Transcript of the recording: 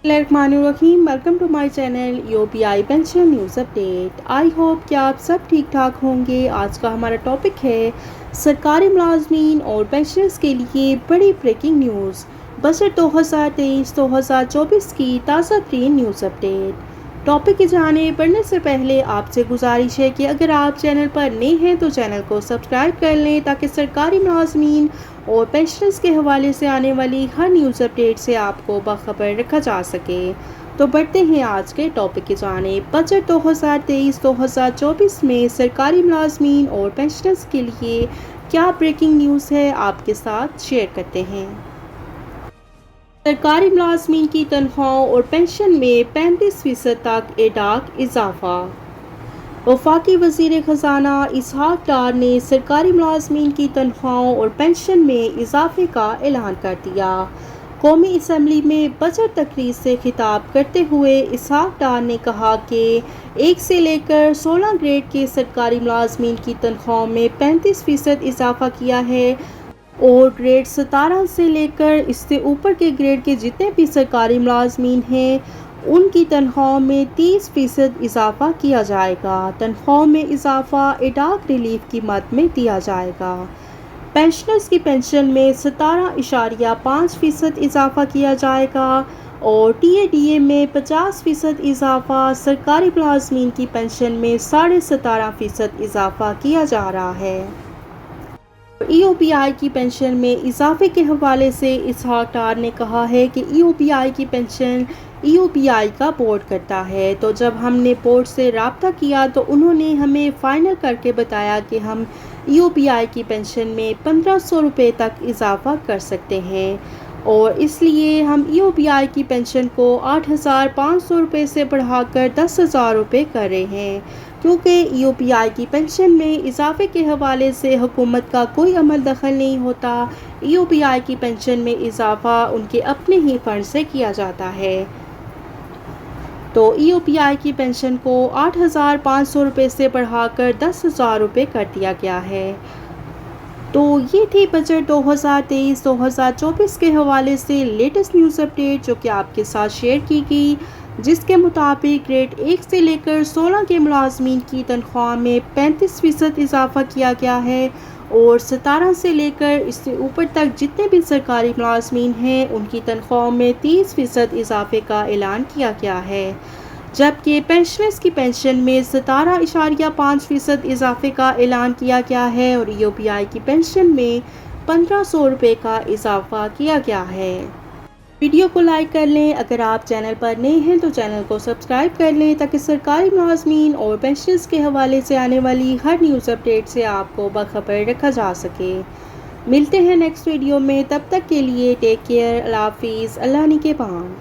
बिस्मिल्लाहिर्रहमानिर्रहीम। Welcome to my channel UPI pension news update. I hope कि आप सब ठीक ठाक होंगे। आज का हमारा टॉपिक है सरकारी मुलाजमीन और पेंशनर्स के लिए बड़ी ब्रेकिंग न्यूज़, बजट 2023-2024 की ताज़ा तरीन न्यूज़ अपडेट। टॉपिक की जाने बढ़ने से पहले आपसे गुजारिश है कि अगर आप चैनल पर नए हैं तो चैनल को सब्सक्राइब कर लें ताकि सरकारी मुलाजमीन और पेंशनर्स के हवाले से आने वाली हर न्यूज़ अपडेट से आपको बाखबर रखा जा सके। तो बढ़ते हैं आज के टॉपिक की जानिब। बजट 2023-2024 में सरकारी मुलाजमीन और पेंशनर्स के लिए क्या ब्रेकिंग न्यूज़ है, आपके साथ शेयर करते हैं। सरकारी मुलाजमीन की तनख्वाहों और पेंशन में 35% तक एडाक इजाफा। वफाकी वज़ीर ख़ज़ाना इसहाक डार ने सरकारी मुलाजमीन की तनख्वाहों और पेंशन में इजाफे का ऐलान कर दिया। कौमी असम्बली में बजट तकरीर से खिताब करते हुए इसहाक डार ने कहा कि 1 से लेकर 16 ग्रेड के सरकारी मुलाजमीन की तनख्वाहों में 35% इजाफा किया है और ग्रेड 17 से लेकर इससे ऊपर के ग्रेड के जितने भी सरकारी मुलाजमीन हैं उनकी तनख्वाहों में 30% इजाफा किया जाएगा। तनख्वाहों में इजाफा एडाक रिलीफ की मद में दिया जाएगा। पेंशनर्स की पेंशन में 17.5% इजाफा किया जाएगा और टीएडीए में 50% इजाफा। सरकारी मुलाजमीन की पेंशन में 17.5% इजाफा किया जा रहा है। ईओपीआई की पेंशन में इजाफे के हवाले से इसहाक डार ने कहा है कि ईओपीआई की पेंशन ईओपीआई का बोर्ड करता है। तो जब हमने बोर्ड से राब्ता किया तो उन्होंने हमें फ़ाइनल करके बताया कि हम ईओपीआई की पेंशन में 1500 रुपये तक इजाफा कर सकते हैं और इसलिए हम ईओपीआई की पेंशन को 8500 रुपये से बढ़ाकर 10,000 रुपये कर रहे हैं, क्योंकि ईओपीआई की पेंशन में इजाफे के हवाले से हुकूमत का कोई अमल दखल नहीं होता। ईओपीआई की पेंशन में इजाफा उनके अपने ही फंड से किया जाता है। तो ईओपीआई की पेंशन को 8500 रुपये से बढ़ाकर 10,000 रुपये कर दिया गया है। तो ये थी बजट 2023-2024 के हवाले से लेटेस्ट न्यूज़ अपडेट जो कि आपके साथ शेयर की गई, जिसके मुताबिक ग्रेड 1 से लेकर 16 के मुलाजमीन की तनख्वाह में 35% इजाफा किया गया है और 17 से लेकर इससे ऊपर तक जितने भी सरकारी मुलाजमीन हैं उनकी तनख्वाहों में 30% इजाफे का ऐलान किया गया है, जबकि पेंशनर्स की पेंशन में 17.5% इजाफे का ऐलान किया गया है और ईओपीआई की पेंशन में 1500 रुपये का इजाफा किया गया है। वीडियो को लाइक कर लें। अगर आप चैनल पर नए हैं तो चैनल को सब्सक्राइब कर लें ताकि सरकारी मुलाजमीन और पेंशनर्स के हवाले से आने वाली हर न्यूज़ अपडेट से आपको बाखबर रखा जा सके। मिलते हैं नेक्स्ट वीडियो में, तब तक के लिए टेक केयर, अल्लाह हाफिज़, अल्लाह निगहबान।